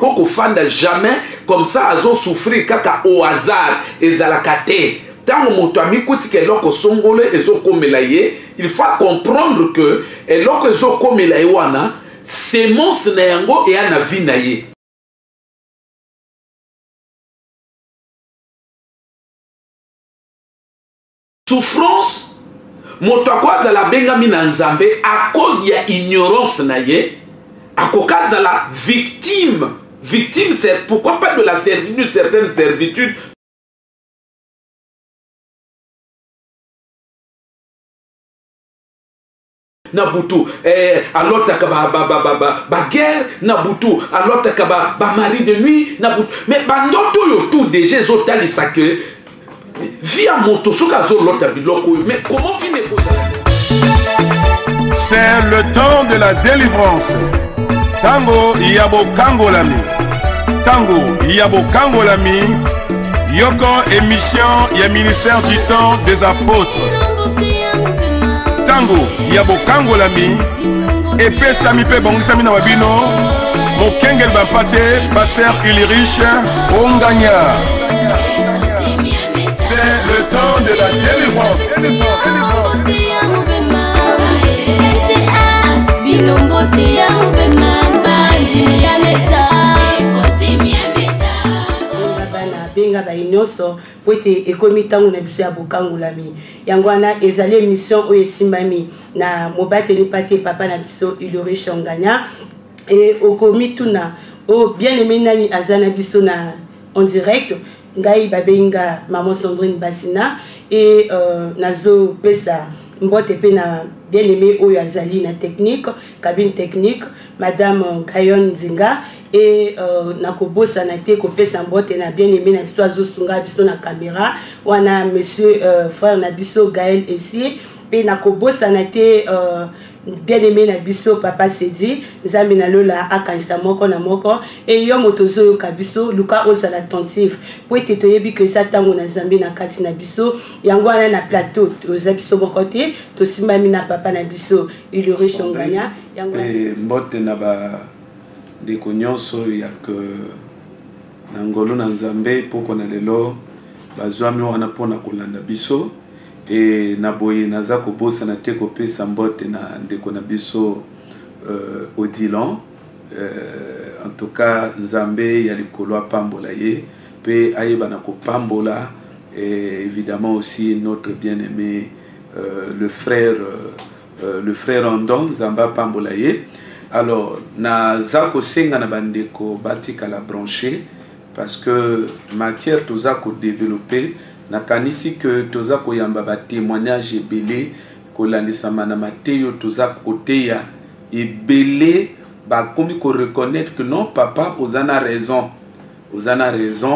ko fanda jamais comme ça azo souffrir kaka au hasard ezalaka te. Tant moto amikuti ke loko songolo ezokomela ye, il faut comprendre que eloko ezokomela ye wana semence na yango e ana vie na ye. Souffrance moto akwaza la bengami na nzambe à cause ya ignorance na ye, akokaza la victime. Victime, c'est pourquoi pas de la servitude, certaines servitudes. Nabutu alors ba guerre Nabutu alors ba mari de nuit Nabutu mais bandoto yo tout déjà zotali ça que via moto soka zo lota biloko mais comment tu ne c'est le temps de la délivrance. Tango yabo kangolami. Tango yabo kangolami. Yoko émission ya ministère du temps des apôtres. Tango yabo kangolami. Epé sami pe bongisami na wabino. Mokengel bapate pasteur Ulrich Onganya. C'est le temps de la délivrance. benga ba inyoso poete ekomi tango na biso ya bokangolami yango wana ezali émission oyo esimbami na mobateli pate papa na biso Ulrich Onganya et okomi tuna o bien aimé nani azana biso na en direct ngai babenga maman Sandrine Bassina et nazo pesa mbote pe na bien aimé oyo azali na technique cabine technique madame Gayon Zinga et nakobosa na te kopesa mbote na bien aimé na biso azosunga biso na caméra wana monsieur frère na biso Gaël Essier pe nakobosa na te bien aimé na biso papa Sedi nzambe na lola akanisa moko na moko et yo motozo yo kabiso luka osala attentif po ete toyebi que ça tango na zambe na kati na biso yango wana na plateau toza biso moko te tosimbami na papa na biso Ulrich Onganya yango mbote na ba ndeko nyonso ya que na ngolo na nzambe poko na lelo bazwami wana pona kolanda biso et naboye naza kobosa na te kopesa mbote na ndeko na biso Odilon en tout cas nzambe ya likolo apambola ye pe ayeba na kopambola et évidemment aussi notre bien-aimé le frère Andon nzamba apambola ye. Alors naza kosenga na bandeko batika la branché parce que matière toza ko développer na kanisi que toza koyamba ba témoignage ebele kolandisama na mateyo toza koteya ebele ba komi ko reconnaître que non papa ozana raison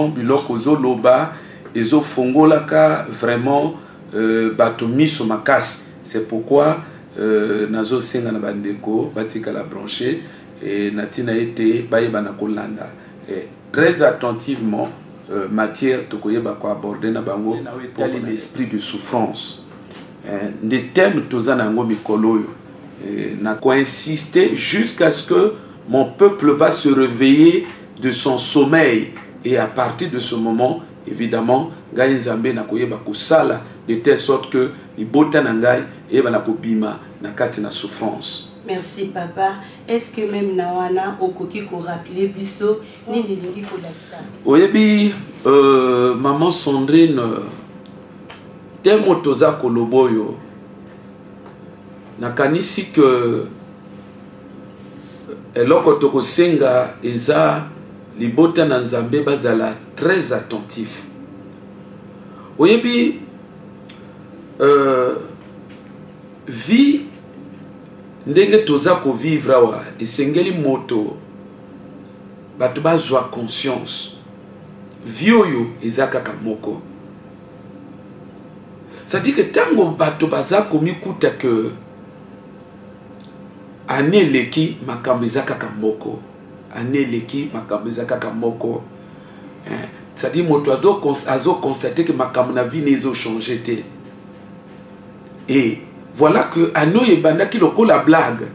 biloko zoloba ezo fongolaka vraiment bato miso makasi. C'est pourquoi nazo senga na bandeko batika la branché et natina ete bayeba na kolanda très attentivement matière tokoyeba ko aborder na bango pour l'esprit de souffrance des thèmes toza na ngo mikolo yo na ko insister jusqu'à ce que mon peuple va se réveiller de son sommeil et à partir de ce moment évidemment ngai nzambe na koyeba ko sala de telle sorte que libota na ngai eba na kobima na kati na souffrance. Merci papa. Est-ce que même nawana okoki ko rappeler biso ni lilingi ko laksa? Oyebi maman Sandrine temo toza koloboyo nakanisi que eloko toko senga eza libota na nzambe bazala très attentif. Oyebi vie ndenge toza ko vivre awa esengeli moto bato bazwa conscience vie oyo eza kaka moko. C'est-à-dire que tango bato baza komikuta que ane leki makambo eza kaka moko, ane leki makambo eza kaka moko. C'est-à-dire moto azo constater que makambo na vie nezo changer te. Et voilà que ano ebanda ki loko la blague.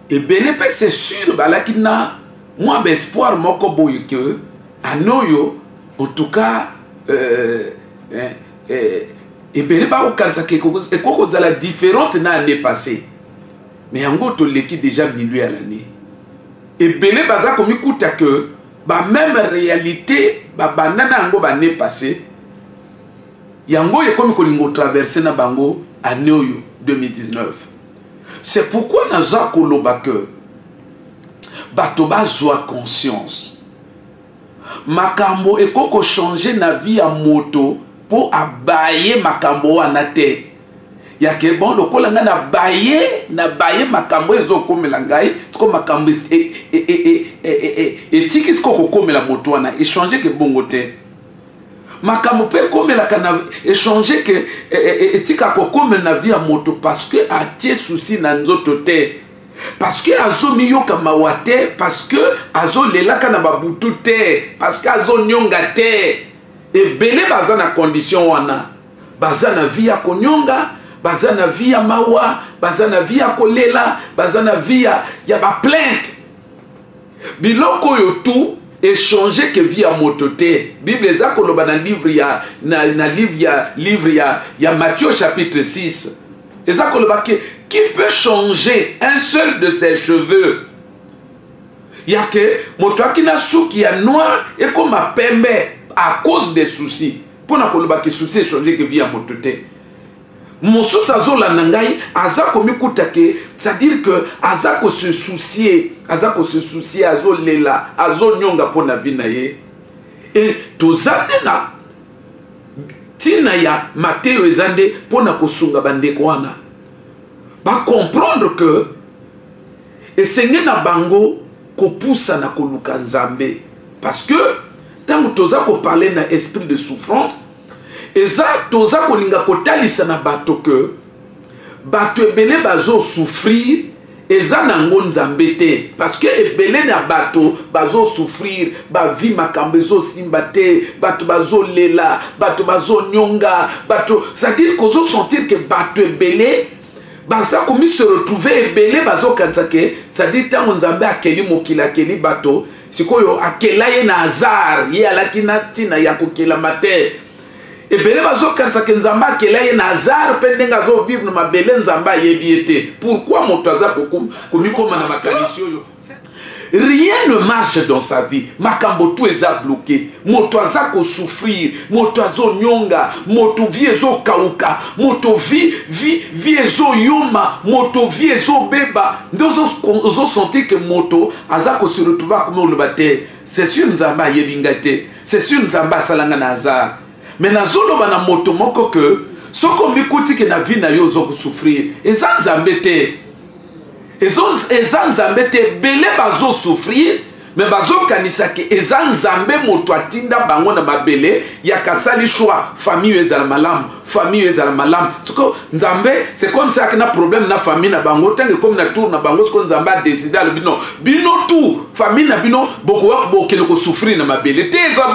Et belé pe c'est sûr balaki na moi espoir moko boye que anoyo en tout cas et bele ba okalisa ke koko zala différente na année passée mais yango to leki déjà milieu à l'année et bele baza komi kuta que ba même réalité ba banana yango ba année passée yango ye komi kolingo traverser na bango année oyo 2019. C'est pourquoi naza koloba que bato bazwa conscience makambo ekoko changer na vie ya moto pour abaye makambo wana te ya ke bon lokola nga na baye makambo ezokomela ngai siko makambo etiki siko kokomela moto wana échanger ke bongo te makambo pe komela kana échanger ke etika kokomela na vie ya moto parce que atie souci na nzoto te parce que azo miyoka mawate parce que azo lelaka na babutu te parce que azo nyonga te et belé baza na condition wana baza na vie ya konyonga baza na vie ya mawa baza na vie ya kolela baza na vie ya ba plainte biloko yo tout échanger que vie ya moto te Bible eza koloba na livre ya livre ya Matthieu chapitre 6 eza koloba qui peut changer un seul de ses cheveux ya que moto akina suki ya noir et comme a pembe à cause des soucis pour na koloba que souci changer que vie ya moto te mosusu azola na ngai aza komikuta ke c'est-à-dire que aza ko se soucier azolela azonyonga po na vie na ye et tozande na tina ya Matteo ezande po na kosunga bandeko wana ba comprendre que esenge na bango kopusa na koluka nzambe parce que tango toza ko parler na esprit de souffrance eza toza kolinga kotalisa na bato que bato ebele bazo souffrir eza nango nzambe te parce que ebele na bato bazo souffrir ba vie makambo ezo simba te bato bazo lela bato bazo nyonga bato c'est-à-dire qu'on sentir que bato ebele baza komi se retrouver ebele bazo kanisa ke c'est-à-dire tango nzambe akeli mokili akeli bato sikoyo akela ye na hasard ye alaki na tina ya kokela mate ebele bazo kanisa ke nzambe akela ye na hasard pe ndenga zo vivre na mabele nzambe ayebi ete pourquoi moto aza komi koma na makanisi oyo rien ne marche dans sa vie makambo tout eza bloqué moto aza ko souffrir moto azo nyonga moto vie ezo kauka moto vie ezo yoma moto vie ezo beba ndozo sentir que moto aza ko se retrouver comme le bate c'est sûr nzamba ayebinga te c'est sûr nzamba salanga na hasard mais nazolo bana moto moko que soko mikuti ke na vie na yo zo ko souffrir eza nzambe te eza nzambe te bele bazo souffrir mais bazo kanisa ke eza nzambe moto atinda bango na mabele ya kasali choix famille ezala malamu tuko nzambe c'est comme ça que na problème na famille na bango tange comme na tour na bango ce nzambe a décidé le bino tout famille na bino boko ko souffrir na mabele te eza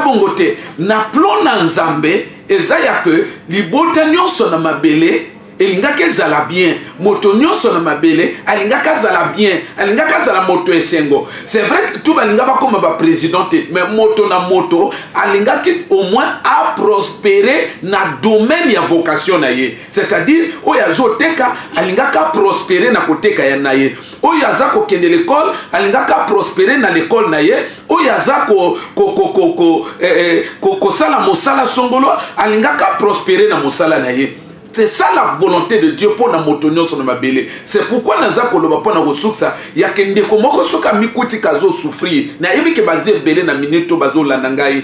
bongo te na plan na nzambe eza ya que libota nyonso na mabele elingaka ezala bien moto nyonso na mabele alingaka azala bien alingaka azala moto esengo c'est vrai que tout balinga bakoma ba président mais moto na moto alingaki au moins a prospérer na domaine ya vocation na ye c'est-à-dire oyo azoteka alingaka prospérer na koteka ya na ye oyo aza kokende l'école alingaka prospérer na l'école na ye oyo aza kosala mosala songolo alingaka prospérer na mosala na ye. C'est ça la volonté de Dieu pour na motonyo sur ma belle. C'est pourquoi naza koloba pour na ressources ya kende komoko soka mikuti kazo souffrir. Na yebi ke bazde belé na minito bazo lanangai.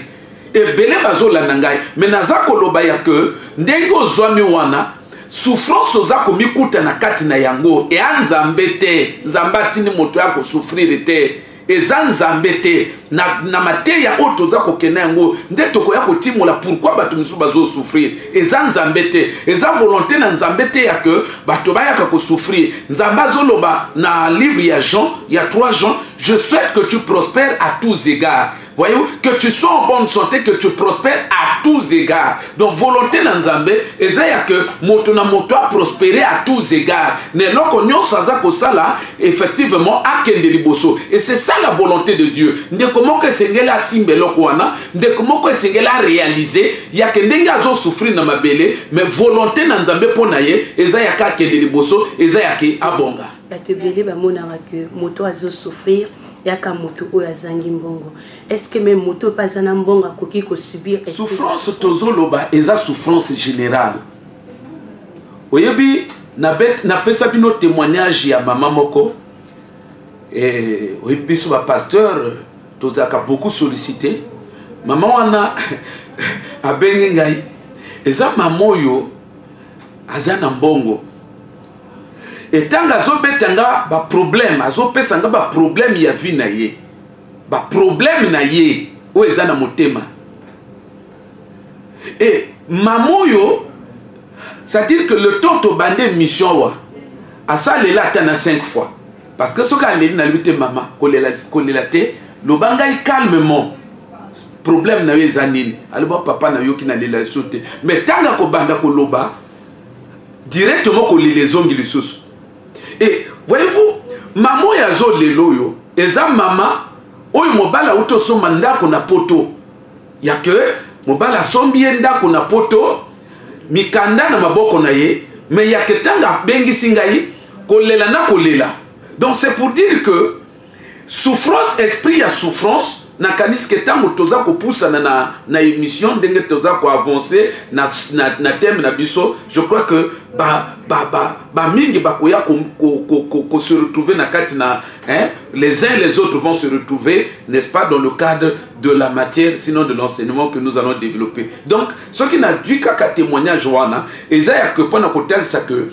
Et belé bazo lanangai. Mais naza koloba ya que ndengo zwami wana souffrance oza komikuta na kati na yango e anzambe te. Nzambati ni moto yako souffrir te. Eza nzambe te na mateya oto za kokena yango nde toko ya kotimola pourquoi bato misu bazo souffrir eza nzambe te eza volonté na nzambe te ya que bato bayaka ko souffrir nzamba zoloba na livre ya Jean ya 3 Jean je souhaite que tu prospères à tous égards Voyez-vous, que tu sois en bonne santé, que tu prospères à tous égards. Donc, volonté dans Nzambe, et ça que moto na moto a prospéré à tous égards. Ne l'okonyo saza kosala, effectivement, a kende liboso. Et c'est ça la volonté de Dieu. Ne comment que sengela simbe lokwana, ne comment que sengela réaliser, ya kende ngazo souffrir na mabele, mais volonté dans Nzambe pour naye, et ça ya ka kende liboso, et ça ya ke abonga. Bato belé ba mona que moto azo souffrir. Yaka moto oyazangi mbongo. Est-ce que même moto pas un mbongo koki ko subir souffrance tozoloba eza souffrance générale. Oyebi na pesa bino témoignage ya mama moko et oyebi so ba pasteur tozaka beaucoup sollicité. Maman wana abengi ngai eza mamoyo azana mbongo. Et tant azobetanga ba problème azopesanga ba problème ya vie na ye ba problème na ye o ezana motema et mamoyo ça dit que le temps to bande mission wa asalela tana 5 fois parce que soka aleli na lutte mama kolela te lobanga calmement problème na yo ezanini aliba papa na yo ki na lela sote mais tanga ko banda ko loba directement ko les ongi les sous. Et voyez-vous, maman yazo lelo yo, eza mama, oy mobala uto soma ndako na poto. Ya que mobala sombi ndako na poto, mikanda na maboko na ye, mais ya que tanga bengi singai, kolela na kolela. Donc c'est pour dire que souffrance, esprit ya souffrance, na kanis que tango toza ko poussa na émission ndenge toza ko avancer na thème na biso, je crois que ba mingi ba koya ko se retrouver na kati na les uns et les autres vont se retrouver, n'est-ce pas, dans le cadre de la matière, sinon de l'enseignement que nous allons développer. Donc ce qui n'a dû qu'à témoignage wana ezaya que pendant kotel ça que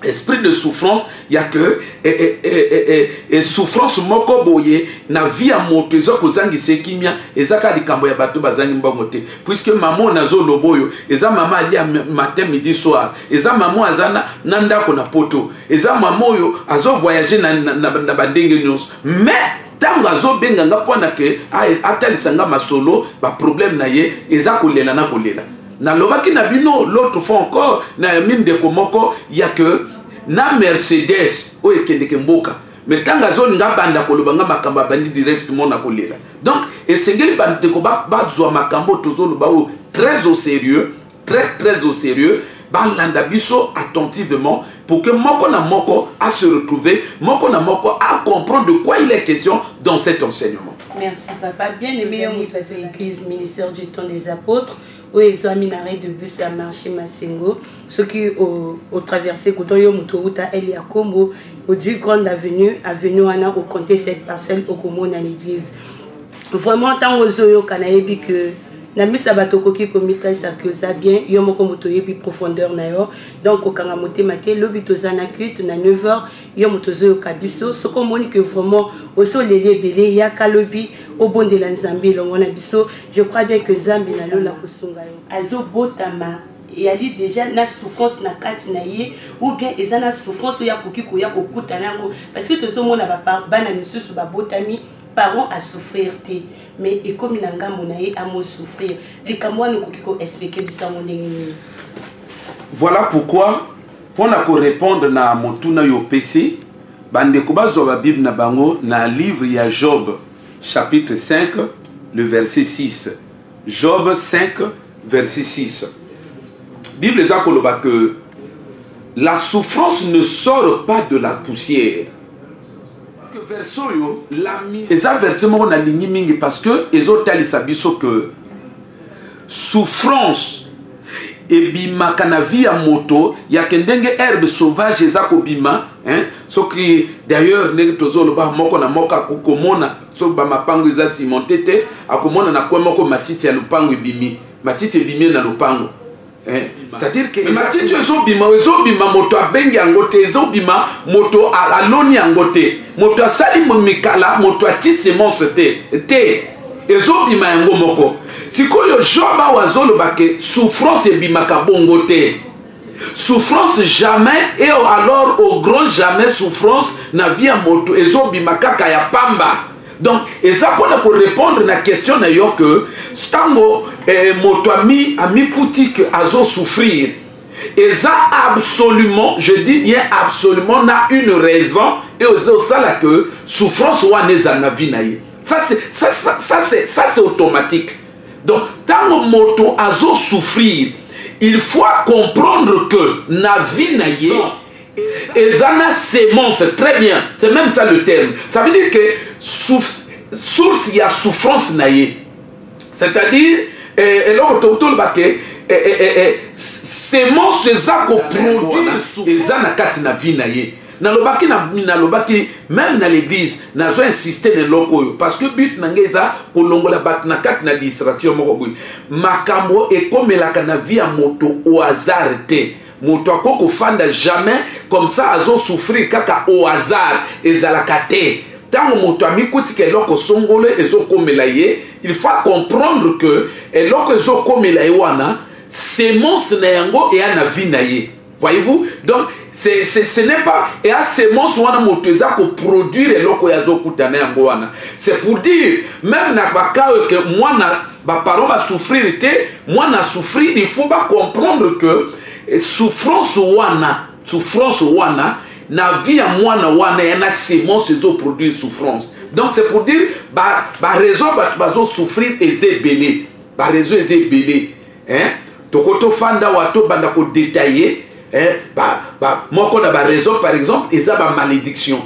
esprit de souffrance, il y a que et souffrance moko boye na vie à moto ezoko zangi sekimia ezaka likambo ya bato bazangi mbongote puisque maman nazo loboyo eza mama ali matin midi soir eza maman azana nanda ko na poto eza maman yo azo voyager na bandenge nyos mais tango azo benga nga pona ke atalisanga masolo ba problème na ye eza kolela na kolela na lobaki na bino l'autre fois encore na mine de komoko ya que na Mercedes o ekendeke mboka mais tanga zone nga banda ko lobanga makamba bandi directement na kolela donc esengeli bande ko ba zwa makambo tozolo ba très au sérieux très au sérieux balanda biso attentivement pour que moko na moko a se retrouver moko na moko a comprendre de quoi il est question dans cet enseignement. Merci papa. Bien aimé l'église ministère du temps des apôtres où ils ont mis arrêt de bus à marché Massengo ceux qui ont traversé Kotoyo Mutouta Elia Kombo au du grande avenue Anna au compter cette parcelle au commun à l'église. Vraiment tant aux oyo kanaebi que na misa batoko ki komita ça que ça bien yo moko moto yebi profondeur na yo donc okanga motema te lobi tozana culte na 9h yo moto zo kabiso soko moni que vraiment oso lele belé ya kalobi au bon de la Nzambe longo na biso je crois bien que Nzambe na lo la kosunga yo azo botama et ali déjà na souffrance na kati na ye ou bien ezana souffrance ya koki ko ya kokuta nango parce que tozo mona ba bana misusu ba botami parents à souffrir mais et comme il a à souffrir les camoines ne expliquer du sang. Voilà pourquoi pour répondre na motuna yo PC bande ko bazo Bible na bango na livre ya Job chapitre 5 le verset 6 Job 5 verset 6 Bible ezakoloba que la souffrance ne sort pas de la poussière. Verso yo la mi eza verset moko na lingi mingi parce que ezotalisa biso que souffrance ebima kana via moto ya kendenge herbe sauvage eza ko bima soki d'ailleurs ndenge tozoloba moko na moko akokomona so ba mapango eza cimenté te akomona na kwa moko matiti ya lupango ebimi matiti ebimi na lupango. C'est-à-dire que matiti ezobima moto abengi angote ezobima moto aloni angote moto asali mikala moto atisemence te ezobima yango moko sikoyo joba wazoloba ke souffrance ebimaka bongo te souffrance jamais et alors au grand jamais souffrance na vie ya moto ezobima kaka ya pamba Donc, et ça pour répondre à la question d'ailleurs que stango moto ami koutik azo souffrir. Et ça absolument, je dis bien absolument, n'a une raison et ça là que souffrance ou na vie naie. Ça c'est automatique. Donc, tant moto azo souffrir, il faut comprendre que na vie naie et ça na sémence, très bien, c'est même ça le terme. Ça veut dire que source il y a souffrance naie. C'est-à-dire et là autour le baquet sémence c'est ça qu'on produit et ça na kati na vie naie. Na lobaki même dans l'église nazo insister de loko parce que but nangeza kolongola bat na kati na distraction moko boy makambo e comme la kana vie à moto au hasard te moto akoko fanda jamais comme ça azo souffrir kaka au hasard ezalaka te tant moto amikuti ke loko songole ezo komela ye il faut comprendre que eloko ezo komela ye wana semence na yango e ana vie na ye. Voyez-vous? Donc, ce n'est pas... Et à ces mots, on produire c'est pour dire, même que moi, ma parole va souffrir, moi, na souffrir, il faut pas comprendre que souffrance wana, na vie à moi, na wana, y a ces mots, c'est produire souffrance. Donc, c'est pour dire, raison, souffrir et zébélé. Raison et zébélé. Hein? Tokoto fanda wato banda ko détailler. Moi, quand on a raison, par exemple, il y a une malédiction.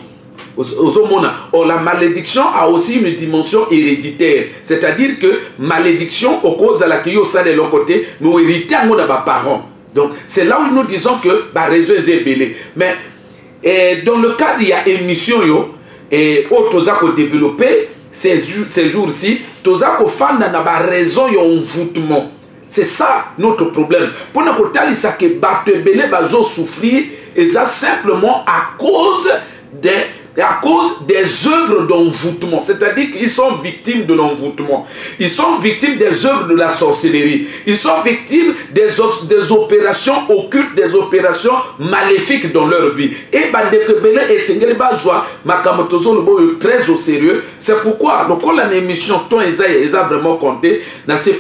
La malédiction a aussi une dimension héréditaire. C'est-à-dire que malédiction, au cause de la qui de l'autre côté, nous héritons à nos parents. Donc, c'est là où nous disons que la raison est belée. Mais dans le cas il y a émission, et autres ont développé ces jours-ci, tous ont fait la raison et envoûtement. C'est ça notre problème. Pour nous dire que les gens souffrir, et ça simplement à cause des œuvres d'envoûtement. C'est-à-dire qu'ils sont victimes de l'envoûtement. Ils sont victimes des œuvres de la sorcellerie. Ils sont victimes des opérations occultes, des opérations maléfiques dans leur vie. Et très au sérieux. C'est pourquoi, dans l'émission, ils ont vraiment compté, n'est-ce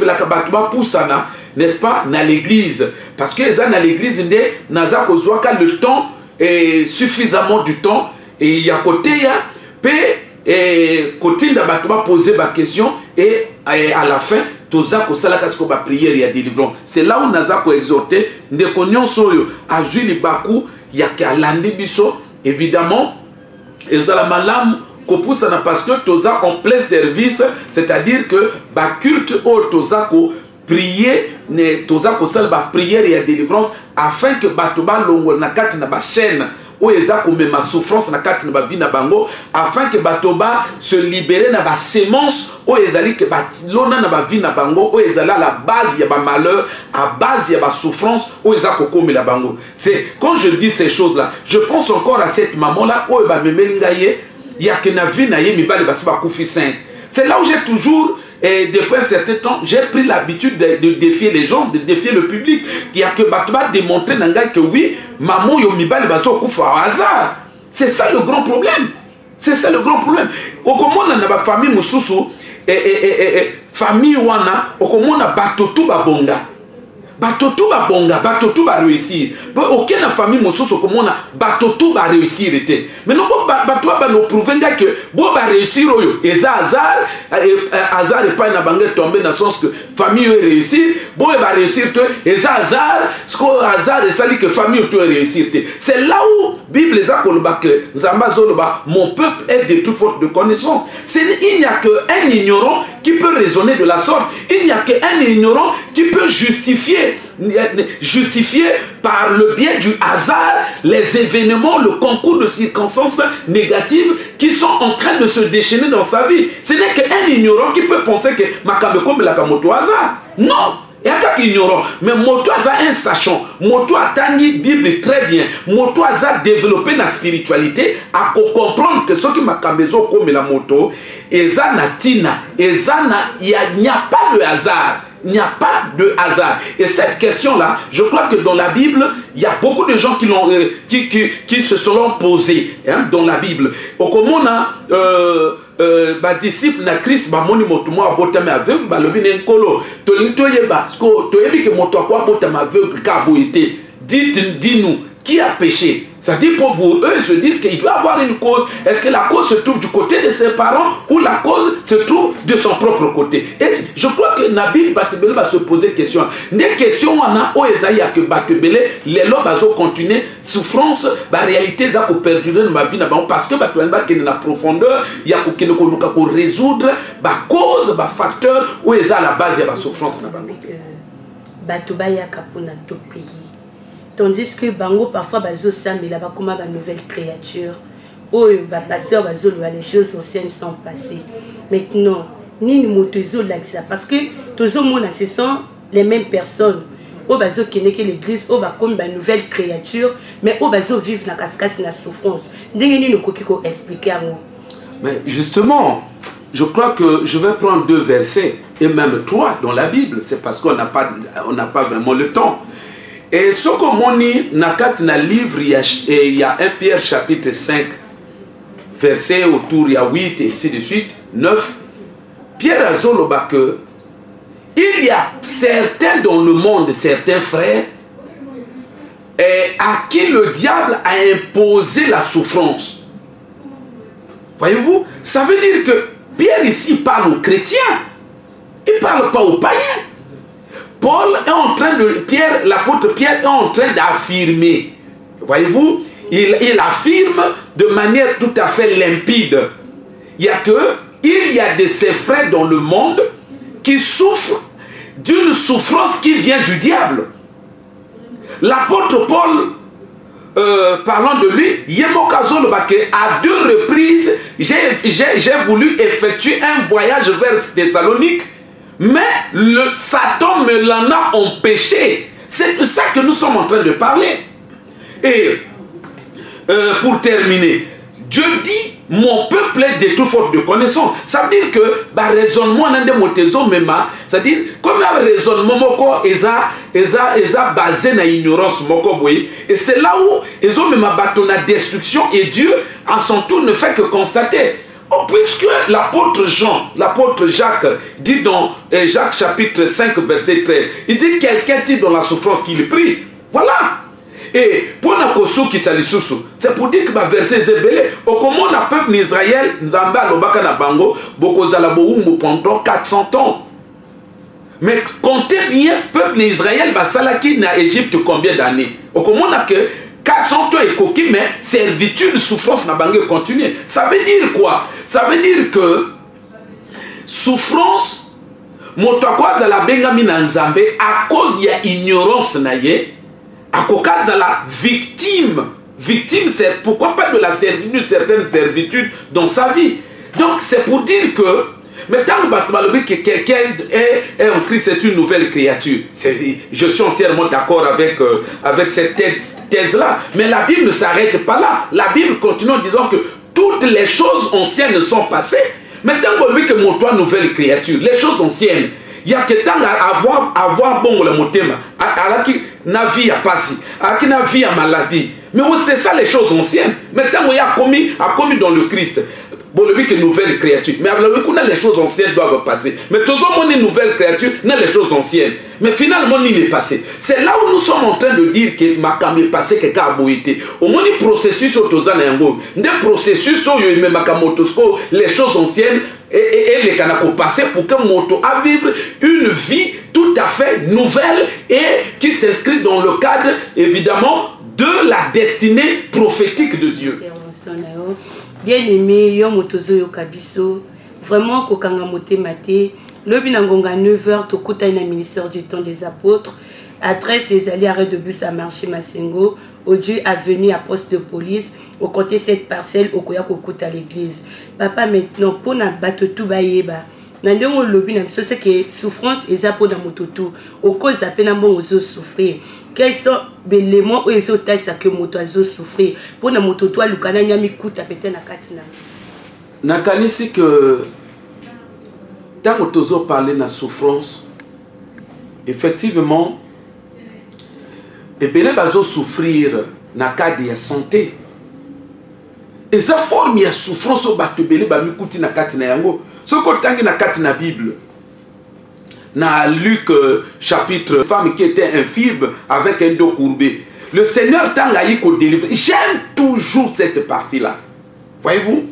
pas, dans l'église. Parce que dans l'église, le temps est suffisamment du temps. Et il y a côté, côté de poser ma question et à la fin, tous la prière et délivrance. C'est là où nous avons exhorté, nous avons à Julie Bakou, il y a qu'à l'Andibiso, évidemment, et ça la malam, parce que tous en plein service, c'est-à-dire que le culte au Tozako prier, Tozako salba prière et délivrance, afin que Batoba longo na kati na ba chaîne. Où ils ont ma souffrance na kati na vie na bango afin que batoba se libérer na ba sémence où ils allaient que lona na ba vie na bango où ils allaient à la base y a ba malheur à base y a ba souffrance où ils ont comme la bango. C'est quand je dis ces choses là je pense encore à cette maman là où ba memelingaye y a que na vie na ye mi ba le basi ba kufi 5. C'est là où j'ai toujours et depuis un certain temps, j'ai pris l'habitude de défier les gens, de défier le public. Il y a que Batouba démontrer que oui, maman yomiba le bateau koufa au hasard. C'est ça le grand problème. C'est ça le grand problème. Au comment on a ma famille mususu famille wana, au comment on a batotu babonga. Batotu babonga, batotu ba réussir. Aucune famille mususu comment on a batotu ba réussir était. Mais non batotu ba nous prouver que bo ba réussir oyo. Et ça hasard et pas na bangue tomber dans le sens que famille réussir, bo ba réussir toi. Et ça hasard, ce que hasard et ça dit que famille toi réussir. C'est là où Bible les a kolba que Zamba zoloba mon peuple est de toute faute de connaissance. Il n'y a qu'un ignorant qui peut raisonner de la sorte. Il n'y a qu'un ignorant qui peut justifier par le biais du hasard les événements, le concours de circonstances négatives qui sont en train de se déchaîner dans sa vie. Ce n'est qu'un ignorant qui peut penser que Makabekom est la Kamoto hasard. Non! Il y a qu'un ignorant. Mais Moto a un sachant. Moto a tani Bible très bien. Moto a développé la spiritualité à comprendre que ce qui m'a cambezo comme la moto, et ça n'a tina, et ça il n'y a pas de hasard. Il n'y a pas de hasard. Et cette question-là, je crois que dans la Bible, il y a beaucoup de gens qui se sont posés dans la Bible. Au comment on a disciple na Christ bamoni moto mo abotami aveugle balobi ne nkolo toyeba sko toyebi ke moto akwa abotami aveugle ka boyete dis-nous qui a péché. C'est-à-dire pour eux, ils se disent qu'il doit avoir une cause. Est-ce que la cause se trouve du côté de ses parents ou la cause se trouve de son propre côté? Et je crois que Nabil Batebele va se poser question. Des questions on a au Esaïa que Batebele les lobes ont continué souffrance la réalité ça pour perdurer dans ma vie parce que Batebele qui est dans la profondeur il y a qu'on résoudre la cause la facteur où est à la base de la souffrance na bango. Batuba ya kapona to pays. Tandis que bango parfois bazo sambela ba koma ba nouvelle créature. Oh ba pasteur bazo les choses anciennes sont passées. Maintenant ni motozo l'axa parce que toujours mona ce sont les mêmes personnes. Oh bazo keneke l'église oh ba comme ba nouvelle créature mais oh bazo vivre na cascas na souffrance. Ndenge ni nokoki ko expliquer à moi. Mais justement, je crois que je vais prendre 2 versets et même 3 dans la Bible, c'est parce qu'on n'a pas vraiment le temps. Et ce que moni nakat na livre il y a 1 Pierre chapitre 5 verset autour il y a 8 et ainsi de suite 9. Pierre azoloba que il y a certains dans le monde, certains frères à qui le diable a imposé la souffrance. Voyez-vous, ça veut dire que Pierre ici parle aux chrétiens, il ne parle pas aux païens. Paul est en train de, l'apôtre Pierre est en train d'affirmer, voyez-vous, il affirme de manière tout à fait limpide. Il y a de ces frères dans le monde qui souffrent d'une souffrance qui vient du diable. L'apôtre Paul, parlant de lui, à 2 reprises, j'ai voulu effectuer un voyage vers Thessalonique, mais le Satan me l'en a empêché. C'est de ça que nous sommes en train de parler. Et pour terminer, Dieu dit, mon peuple est détruit faute de connaissance. Ça veut dire que le raisonnement n'a pas, c'est-à-dire comme un raisonnement est basé sur l'ignorance. Et c'est là où ils ont même battu la destruction et Dieu, à son tour, ne fait que constater. Oh, puisque l'apôtre Jean, l'apôtre Jacques dit dans Jacques chapitre 5 verset 13, il dit quelqu'un dit dans la souffrance qu'il prie. Voilà. Et pour la qui c'est pour dire que le verset est belé. Au comment le peuple d'Israël, Nzamba lobaka na bango, bokozala boumbu pendant 400 ans. Mais comptez bien, le peuple d'Israël, basalaki na Égypte combien d'années? Au comment on a que 400 ans et coquille, mais servitude, souffrance na bango continue. Ça veut dire quoi? Ça veut dire que souffrance, motokwa za la bengami na Nzambe à cause y a ignorance na ye. À cause de la victime. Victime, c'est pourquoi pas de la servitude, certaines servitudes dans sa vie. Donc c'est pour dire que maintenant que quelqu'un est en Christ, c'est une nouvelle créature. Je suis entièrement d'accord avec cette thèse-là. Mais la Bible ne s'arrête pas là. La Bible continue en disant que toutes les choses anciennes sont passées. Maintenant que mon toi nouvelle créature, les choses anciennes. Il y a que tant à avoir bon le motema, à qui n'a vie à passer, à qui n'a vie à maladie. Mais c'est ça les choses anciennes. Maintenant, il y a commis dans le Christ. Bon, le que nouvelle créature. Mais les choses anciennes doivent passer. Mais toujours une nouvelle créature, n'a les choses anciennes. Mais finalement, il est passé. C'est là où nous sommes en train de dire que ma cam est passé quelque a été. Au moins, le processus autozana yango. Des processus où il me makamotosko les choses anciennes et les canapos passés pour qu'un moto a vivre une vie tout à fait nouvelle et qui s'inscrit dans le cadre évidemment de la destinée prophétique de Dieu. Bien aimé, yo motozo yo kabiso, vraiment kokanga motema te. Lobi na ngonga 9h tokuta na ministère du temps des apôtres. Adresse les alliés arrêt de bus à marché Masengo, au Dieu avenue à poste de police, au côté cette parcelle au koya kokuta à l'église. Papa maintenant pour na bato tout bayeba. Nandongo lobi na biso c'est que souffrance eza pour na mototo au cause da pena bon ozo souffrir. Quels sont les éléments où ils ont taillé que moto ozo souffrir pour na mototo alukana nyami kuta pete na katina. Nakanisi que tant que tozo parler na souffrance effectivement et belé bazo souffrir na cas de santé. eza forme ya souffrance o bato ebele bamikuti na kati na yango. Soki otangi na kati na Bible, na Luc chapitre, femme qui était infirme avec un dos courbé, le Seigneur tanga yiko délivrer. J'aime toujours cette partie-là. Voyez-vous?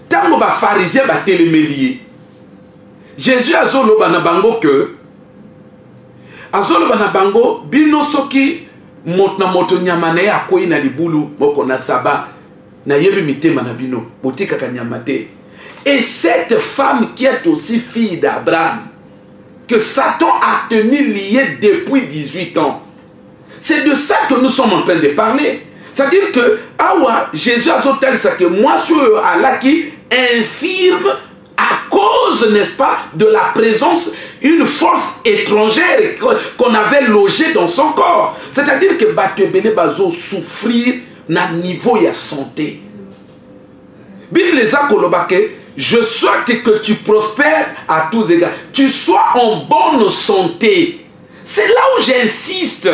Tango ba pharisien ba télémélier. Jésus azolo bana bango que azolo bana bango bino soki motna moto nyamane akoi na libulu moko na saba na yebi mitema na bino motika kanyamate. Et cette femme qui est aussi fille d'Abraham, que Satan a tenu lié depuis 18 ans. C'est de ça que nous sommes en train de parler. C'est-à-dire que awa Jésus a dit ça que moi je suis Allah qui infirme à cause, n'est-ce pas, de la présence une force étrangère qu'on avait logée dans son corps. C'est-à-dire que Batebele bazo souffrir na niveau ya santé. Bible les a kolobake, je souhaite que tu prospères à tous égards, tu sois en bonne santé. C'est là où j'insiste.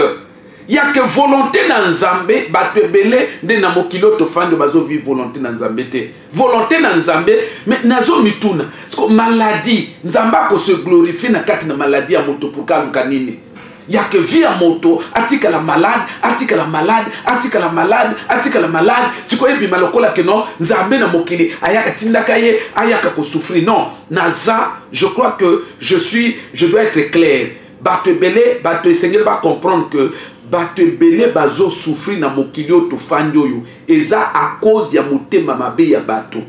Il n'y a que volonté dans Nzambe, Batebele de namokilo to fan de bazo vi volonté dans Nzambe te. Volonté dans Nzambe, mais nazo mituna. Parce que maladie, Nzamba ko se glorifie na kati na maladie à moto pour kanini. Il n'y a que vie à moto, atika la malade, atika la malade, atika la malade, atika la malade. Si quoi ebi malokola que non, Nzambe na mokili, ayaka tindakaye, ayaka ko souffrir. Non, naza, je crois que je dois être clair. Batebele, Seigneur va comprendre que Batebele bazo souffrir na mokilio to fandi oyo eza à cause ya motema mabe ya bato.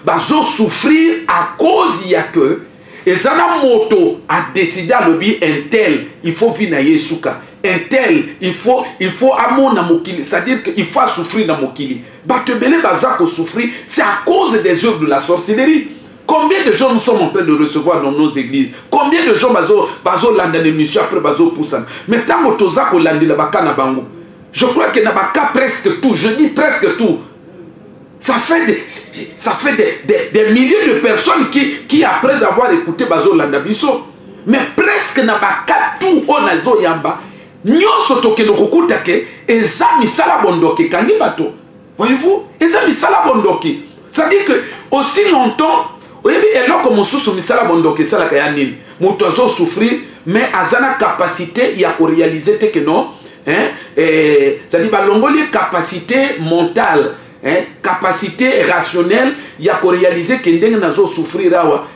Bazo souffrir à cause ya que ezana moto a décidé à lobi un tel il faut vivre na Yesuka, un tel il faut amon na mokili, c'est-à-dire qu'il faut souffrir na mokili. Batebele baza ko souffrir, c'est à cause des œuvres de la sorcellerie. Combien de gens nous sommes en train de recevoir dans nos églises? Combien de gens bazo landa l'émission après bazo poussan? Mais tant que toza ko landi la baka na bango, je crois que na baka presque tout, je dis presque tout. Ça fait des milliers de personnes qui après avoir écouté bazo landa biso, mais presque na baka tout onazo yamba. Nyoso tokeno kokuta ke eza misala bondoki kangi bato. Voyez-vous? Eza misala bondoki. Ça dit que aussi longtemps oui, et là, comme on souffre, misala bondoke sala kayanine, motozo souffrir, mais azana capacité, il y a pour réaliser que non, hein, c'est-à-dire balongoli capacité mentale, hein, capacité rationnelle, il y a pour réaliser que ndenge nazo souffrir awa,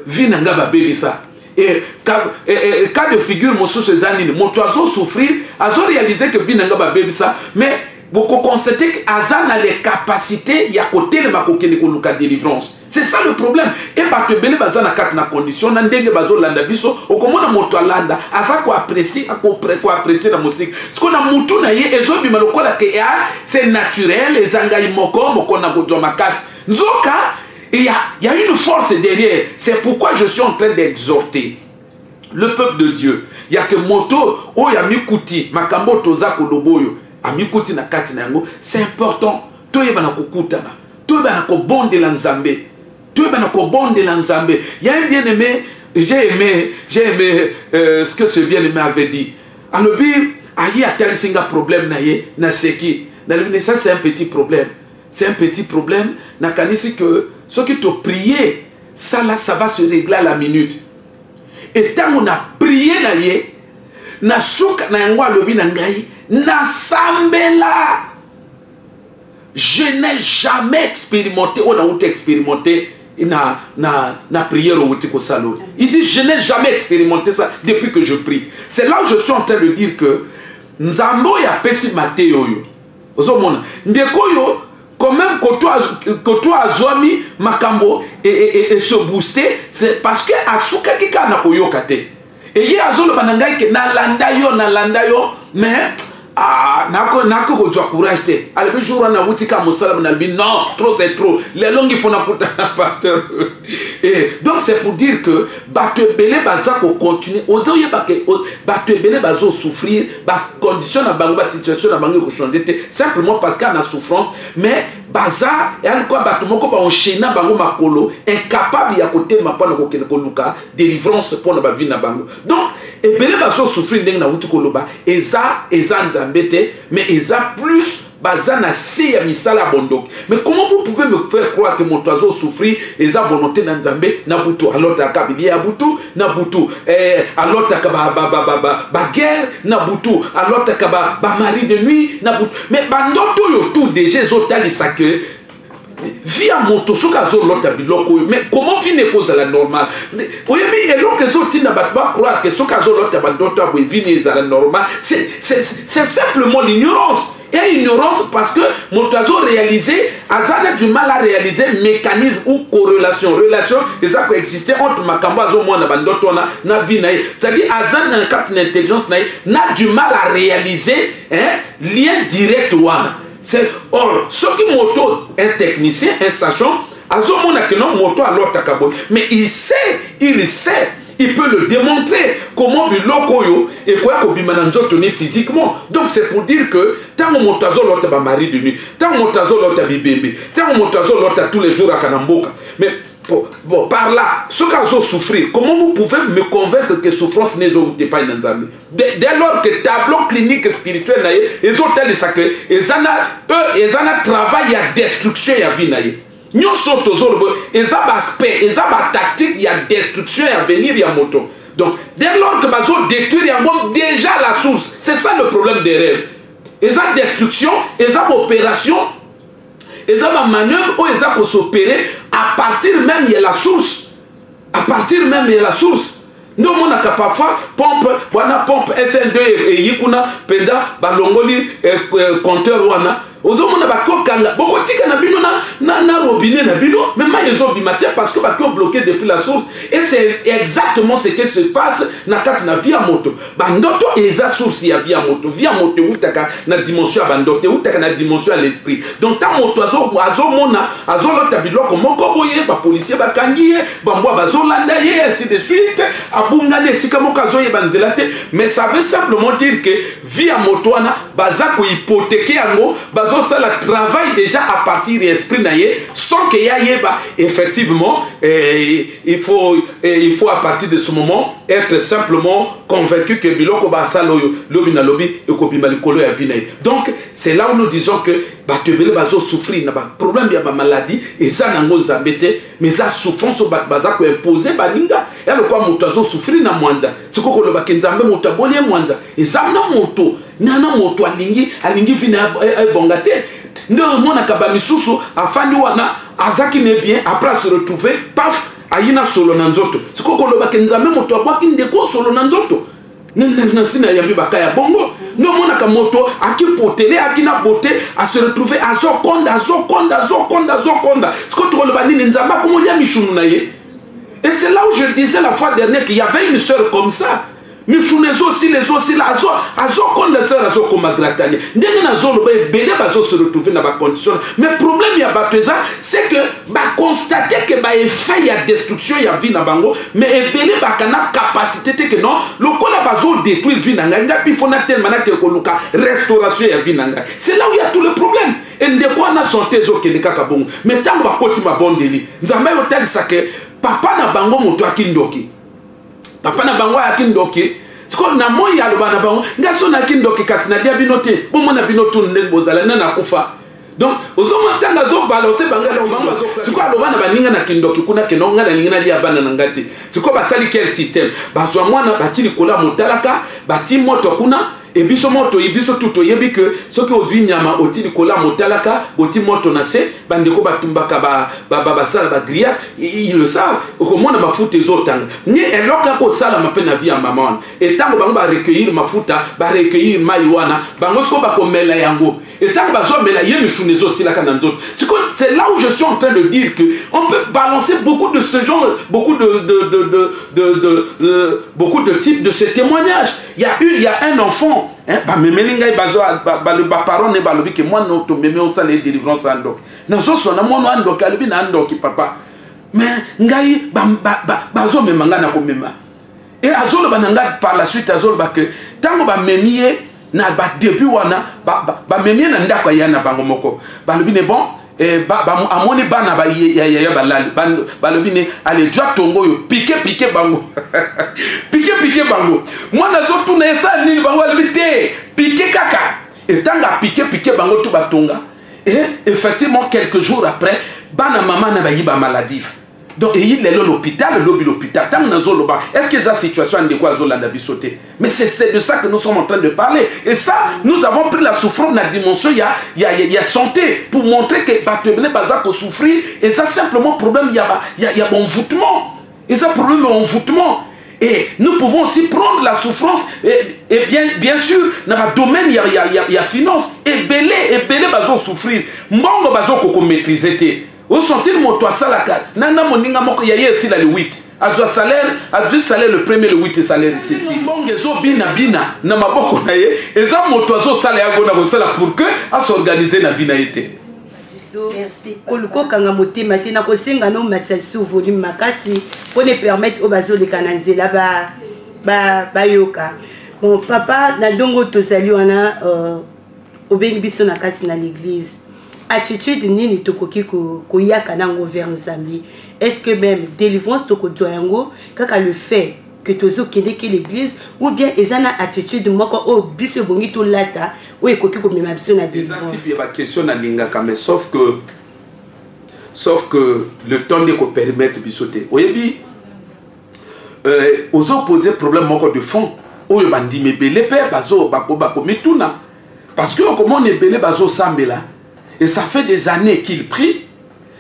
vinanga ba bebisa. Et cas de figure, mon sous zanine, motozo souffrir, azo réaliser que vinanga ba bebisa, mais beaucoup constater qu'Azan a les capacités, il y a côté de ma coquille de délivrance. C'est ça le problème. Et Batebele bazan a quatre conditions, n'andenge bazo landa biso, au comment on monte à landa, Azan quoi apprécier la musique. Ce qu'on a monté na ye, ezo bi malokola ke c'est naturel, les angaï moko, moko na gojo makas. Nzoka, il y a une force derrière. C'est pourquoi je suis en train d'exhorter le peuple de Dieu. Il y a que moto, oh ya mikuti, makambo toza koloboyo. Amikuti na kati na yango, c'est important. Toye bana kokutana, toye bana ko bonde la Nzambe, toye bana ko bonde la Nzambe. Il y a un bien-aimé, j'ai aimé ce que ce bien-aimé avait dit. Alors bi ayi a tel singa problème na ye na seki. Na le ça c'est un petit problème. C'est un petit problème. Na kanisi que ce qui te prier, ça là ça va se régler à la minute. Et tant on a prié na ye, na souka na yango alobi na ngai. Nasambela, je n'ai jamais expérimenté, on a expérimenté na prière au Tiko Salo. Il dit je n'ai jamais expérimenté ça depuis que je prie. C'est là où je suis en train de dire que Nzambo ya pesi Mateo yo. Ozomona ndeko yo quand même que toi azwami makambo et se booster, c'est parce que asuka kika na koyoka te. Et ye azolo banangai ke na landa yo mais nako ko courage te ale jour on a wutika musala na bi non trop c'est trop les longues il faut na kuta pasteur. Et donc c'est pour dire que Batebele baza ko continuer ozoye Batebele bazo souffrir ba condition na bango ba situation na bango ko changer te simplement parce qu'il y a souffrance mais baza et quoi batomoko ba enchaîner bango makolo incapable ya côté mapana ko luka délivrance pour na ba vie na bango. Donc ebele bazo souffrir ndenge na wuti ko loba eza Nzambete, mais ils ont plus bazana si ya misala bondok. Mais comment vous pouvez me faire croire que mon oiseau souffrir et sa volonté dans Nzambe na butu alors ta kabili ya butu na butu alors ta ba guerre na butu alors ta ba mari de nuit na butu. Mais bandoto yo tout déjà zotali ça que via moto soka zo lota biloko. Mais comment vine cause la normale? Oui mais et donc zo tina batba croire que soka zo lota bandoto bo vine za la normale. C'est simplement l'ignorance. Et ignorance parce que mon oiseau réalisé, Azan a du mal à réaliser mécanisme ou corrélation. Relation, et ça existait entre Makambo Azo Mwana Bandoto na vie naïe. C'est-à-dire Azan a un cap d'intelligence naïe, n'a du mal à réaliser lien direct wana. Or, ce qui moto un technicien, un sachant, Azo Mwana que non moto à l'autre takabo. Mais il sait. Il peut le démontrer comment biloko yo et quoi ko bimananzo tenir physiquement. Donc c'est pour dire que tant mon motazo l'autre ba mari de nuit, tant mon motazo l'autre bébé, tant mon motazo l'autre tous les jours à Kanamboka. Mais bon par là, ce qu'azo souffrir, comment vous pouvez me convaincre que souffrance n'est pas une Nzambe? Dès lors que tableau clinique spirituel naïe, ils ont tel ça que ils en a travail à destruction ya vie naïe. Nous sommes tous les aspects, les tactiques, il y a destruction et à venir, il y a moto. Donc, dès lors que bazo détruire, il y a déjà la source. C'est ça le problème des rêves. Les destruction, les opération, les manœuvre, ou les pour s'opérer à partir même il y a la source. À partir même il y a la source. Nous on a parfois pompe, wana pompe SN2 et yikuna penda balongoli compteur wana. Ozomona bakokanga boko tika na bino na robinet na bino même ils ont bimaté parce que bako bloqué depuis la source et c'est exactement ce qui se passe na kati na via moto bandoto eza source ya via moto utaka na dimension bandoto utaka na dimension à l'esprit donc ta moto azomona azolota biloko moko boye ba policier bakangiye bambo bazolanda ye ainsi de suite abunga de sikamoko azoye banzelate mais ça veut simplement dire que via moto ana bazako hypothéquer yango ça le travail déjà à partir de l'esprit naïe sans qu'il y ait effectivement il faut à partir de ce moment être simplement convaincu que biloko basalo lobi na lobi et kobima likolo ya vinaï. Donc c'est là où nous disons que batebele bazo souffrir na ba problème ya ba maladie et ça nango zambete mais ça souffrance au baza ko imposer baninga et le quoi moto azo souffrir na mwanza siko ko loba kenzambe moto abolie mwanza et ça na moto nana moto alingi vina bongate ndio mona kabamisusu afandi wana azaki ne bien après se retrouver paf ayina solo na nzoto siko ko loba kenzambe moto abwaki ndeko solo na nzoto na sina yambi bakaya bongo no mona ka moto akipotele akina beauté à se retrouver azokonda siko to loba nini nzamba komolia mishunu na ye. Et c'est là où je disais la fois dernière qu'il y avait une sœur comme ça. Nous sommes aussi les aussi là, comme les sœurs, comme Magratania. Nous avons se retrouver dans la condition. Mais le problème, il y a c'est que constater que il y a destruction, il y a vie dans Bango, mais il y a capacité que non, le coup là, détruire vie dans il faut tellement que restauration, il y a vie dans c'est là où il y a tout le problème. Et nous avons santé, mais tant que nous avons un bon délit, nous avons ça que papa na Bango, mon toit qui ndoki. Papa na bango ya kindoki siko na moya lo bana bango ngaso na kindoki kasina dia binote bomo na binotu ndengozala na kufa donc ozoma tanga zo balose bangala bango siko lo bana baninga na kindoki kuna kenonga na ninga lia bana ngati siko basali quel système bazwa mwana batili kola motalaka bati moto kuna et biso moto ibiso tuto yebi que ce que odwi nyama otili kola motalaka boti moto na se bandeko batumbaka ba sala ba grillade ils le savent comment na mafuta ezotanga ni eloka ko sala mapena via maman et tango bango ba recueillir mafuta ba recueillir maiwana bango sko ba komela yango et tango bazo mela yemi shunezo sila kana nzoto c'est là où je suis en train de dire que on peut balancer beaucoup de ce genre beaucoup de types de ces témoignages. Il y a un enfant memelinga bazo le baparon ne balobi que moi no to meme o sala délivrance andok na so so na mono andok alibi na andok papa mais ngai bazo memanga na ko mema et azolo bananga par la suite azolo ba que tango ba memie na ba début wana ba memie na ndako ya na bango moko balobi ne bon amoni bana ba ya balali balobi ne ale jwa tongo yo piqué bango piqué bango moi na zo tuna esa ni bango alibité piqué kaka et tant à piquer bango tout batonga et effectivement quelques jours après bana maman na bayiba maladif. Donc il est l'hôpital, l'hôpital. Est-ce que cette situation est de quoi sauter? Mais c'est de ça que nous sommes en train de parler. Et ça, nous avons pris la souffrance dans la dimension, il y a santé, pour montrer que Batebele Baza peut souffrir. Et ça, simplement, problème, il y a envoûtement. Et ça, problème, envoûtement. Et nous pouvons aussi prendre la souffrance. Et bien sûr, dans le domaine, il y a finance. Et Belé Baza souffrir. Mbongo Baza qu'on maîtriser. Au sentir mon toit salaka, nana moninga moko yaye si la le 8. Adjo salaire le premier le 8 salaire ici. Bongezo bina na maboko na ye, eza motoazo salaire agona ko sala pour que à s'organiser na vie na été. Merci. Koluko kanga motema te na ko senga no matsa sous volume makasi pour ne permettre au bazo de canaliser là ba yoka. Bon papa na dongo to sali wana obengi biso na kati na l'église. Attitude nini tokoki ko yaka nango vers Nzambi. Est-ce que même délivrance toko doyango kaka le fait que tozo kende ke l'église ou bien ezana attitude moko o biso bongi to lata ou ekoki ko mema biso na délivrance. Il y a question na lingaka mais sauf que le temps de ko permettre bisoté. Oyebi aux opposés problème moko de fond. Oyo bandi mebele pe bazo bako mituna parce que comment on est belé bazo sambela. Et ça fait des années qu'ils prient,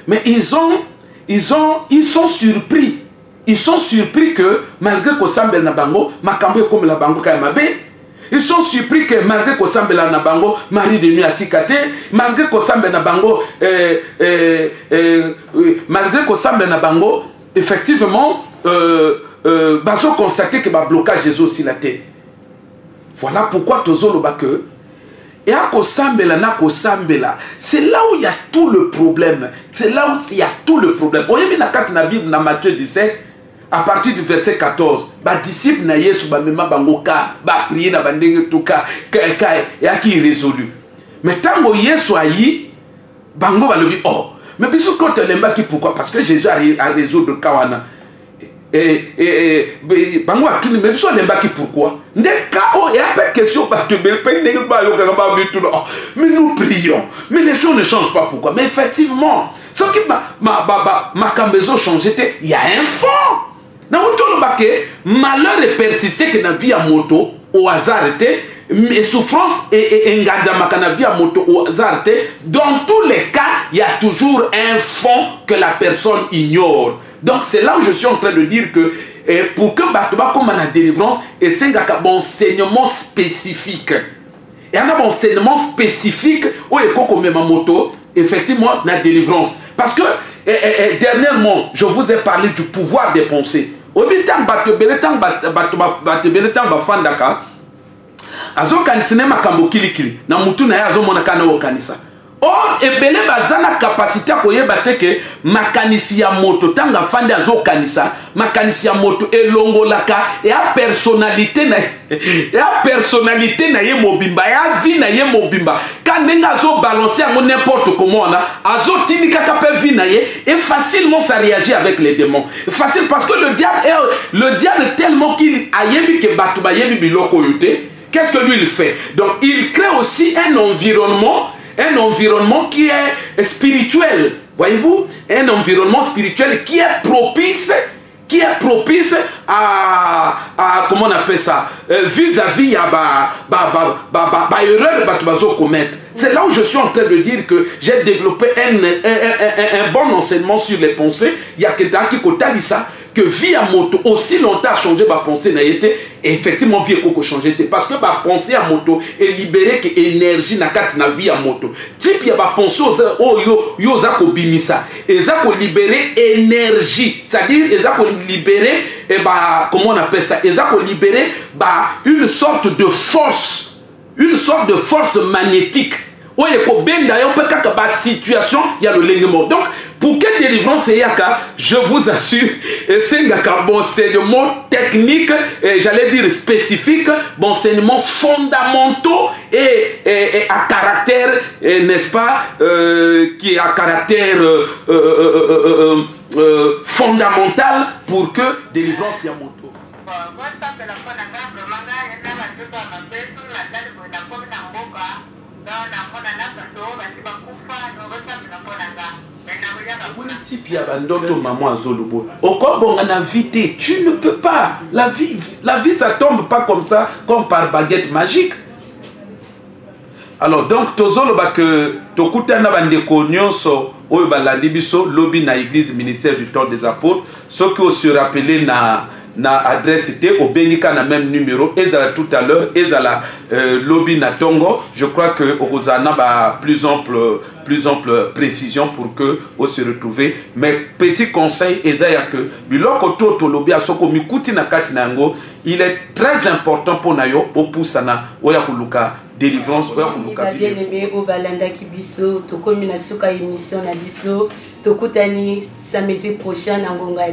mais ils sont surpris. Ils sont surpris que malgré que Sambel Nabango, Makambo comme la bango Kayamabe, ils sont surpris que malgré que Sambel Nabango, Marie de nuit à Tikate, malgré que Sambel Nabango, malgré que Sambel Nabango, effectivement, Bazo constaté que le blocage Jésus aussi la tête. Voilà pourquoi Tozolo Bake. Et à Kosambela, c'est là où il y a tout le problème. C'est là où il y a tout le problème. On y a dans la Bible, dans Matthieu 17, à partir du verset 14, les disciples na Yesu ba mema bangoka, ba prier na bandenge tuka, et à qui résolu. Mais tant que Yesu ayi, bango ba lebi oh. Mais biso quand lemba qui pourquoi? Parce que Jésus a résoudre le kawana. Bango a tout mais biso lemba qui pourquoi? Et après question, mais nous prions. Mais les choses ne changent pas. Pourquoi? Mais effectivement, ce qui ma cambezo changé, il y a un fond. Malheur est persisté que dans la vie à moto, au hasard, mais souffrance et engagement dans la vie à moto, au hasard. Dans tous les cas, il y a toujours un fond que la personne ignore. Donc c'est là où je suis en train de dire que pour que Batoba comme la délivrance et c'est un enseignement spécifique. Et un enseignement spécifique où il faut même moto effectivement la délivrance. Parce que dernièrement je vous ai parlé du pouvoir des pensées. Au bout temps Bafandaka azo kanisene makambo kilikili na mutu na azo mona kana o kanisa. Or, ebele bazana capacité à koyeba que makanisi ya moto tanga fande azo kanisa makanisi ya moto elongolaka et a personnalité na ye mobimba ya vie na ye mobimba quand nenga azo balancer à n'importe comment na azo tinika kape vie na ye et facilement ça réagit avec les démons facile parce que le diable tellement qu'il a yebi ke batu ba yebi biloko yote qu'est-ce que lui il fait donc il crée aussi un environnement qui est spirituel, voyez-vous, un environnement spirituel qui est propice à comment on appelle ça, vis-à-vis à erreur bazo commettre. C'est là où je suis en train de dire que j'ai développé un bon enseignement sur les pensées. Il y a quelqu'un qui a ça. Que vie à moto aussi longtemps a changé ma pensée n'a été effectivement vie qu'on changé parce que ma pensée à moto est libérée que énergie na kat na vie à moto type ya ba pensée yo za ko bimisa et za ko libérer énergie c'est-à-dire et za ko libérer et bah comment on appelle ça et za ko libérer bah une sorte de force magnétique. Oui, situation, il y a le lengement. Donc, pour quelle délivrance il y a, je vous assure, c'est un bon enseignement technique, j'allais dire spécifique, bon enseignement fondamentaux et à caractère, n'est-ce pas, qui est à caractère fondamental pour que délivrance y a moto. type ya bandoto maman azolobo okobonga na vie, tu ne peux pas. La vie ça tombe pas comme ça, comme par baguette magique. Alors donc tozoloba que tokutana bandeko nyonso oyo balandi biso lobby na église ministère du temps des apôtres, ce que se rappeler na adresse était au Benika na même numéro ezala tout à l'heure ezala lobby na Tongo. Je crois que okozana ba plus ample précision pour que on se retrouver. Mais petit conseil ezaya que biloko toto lobby asoko mikuti na kati nango, il est très important pour nayo opusana oya kuluka délivrance oya kuluka bien aimé au balanda kibiso to komi na suka émission na biso to kutani samedi prochain na ngonga